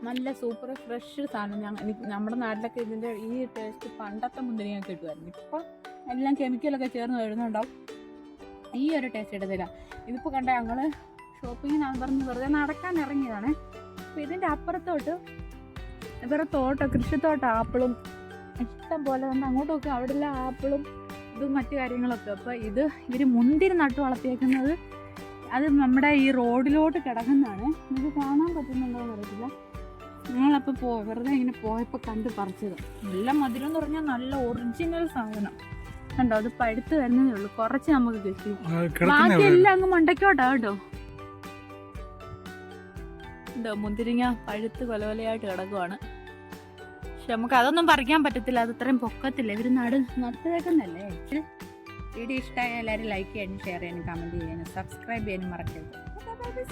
നല്ല super fresh സാധനം. നമ്മുടെ നാട്ടിലൊക്കെ ഇതിൻ്റെ ഈ ടേസ്റ്റ് പണ്ടത്തെ മുന്തിരിങ്ങ കിട്ടുമായിരുന്നു. ഇപ്പം എല്ലാം കെമിക്കലൊക്കെ ചേർന്ന് വരുന്നുണ്ടാവും. ഈ ഒരു ടേസ്റ്റ് എടുത്തില്ല. ഇതിപ്പോൾ കണ്ട ഞങ്ങൾ ഷോപ്പിങ്ങിനാന്ന് പറഞ്ഞ് വെറുതെ നടക്കാൻ ഇറങ്ങിയതാണ്. അപ്പോൾ ഇതിൻ്റെ അപ്പുറത്തോട്ട് ഇവരുടെ തോട്ടം, കൃഷിത്തോട്ടം, ആപ്പിളും ഇഷ്ടം പോലെ തന്നെ അങ്ങോട്ടൊക്കെ അവിടെ എല്ലാം ആപ്പിളും ഇതും മറ്റു കാര്യങ്ങളൊക്കെ. അപ്പോൾ ഇത് ഇവർ മുന്തിരി നട്ടു വളർത്തിയേക്കുന്നത് അത് നമ്മുടെ ഈ റോഡിലോട്ട് കിടക്കുന്നതാണ്. ഇത് കാണാൻ പറ്റുന്നുണ്ടോ എന്ന് അറിയത്തില്ല. ഞങ്ങളപ്പോൾ വെറുതെ ഇങ്ങനെ പോയപ്പോൾ കണ്ട് പറിച്ചത്. നല്ല മധുരം എന്ന് പറഞ്ഞാൽ നല്ല ഒറിജിനൽ സാധനം കണ്ടോ. അത് പഴുത്ത് വരുന്നതേ ഉള്ളൂ. കുറച്ച് നമുക്ക് കിട്ടി, ബാക്കി എല്ലാം അങ്ങ് മണ്ടയ്ക്കോട്ടാ കേട്ടോ. എന്തോ മുന്തിരിങ്ങ പഴുത്ത് കൊലകൊലയായിട്ട് കിടക്കുവാണ്. പക്ഷെ നമുക്ക് അതൊന്നും പറിക്കാൻ പറ്റത്തില്ല, അത് ഇത്രയും പൊക്കത്തില്ല. ഇവർ നട്ടേക്കുന്നല്ലേ. വീഡിയോ ഇഷ്ടമായ എല്ലാവരും ലൈക്ക് ചെയ്യാനും ഷെയർ ചെയ്യാനും കമൻറ്റ് ചെയ്യാനും സബ്സ്ക്രൈബ് ചെയ്യാനും മറക്കരുത്.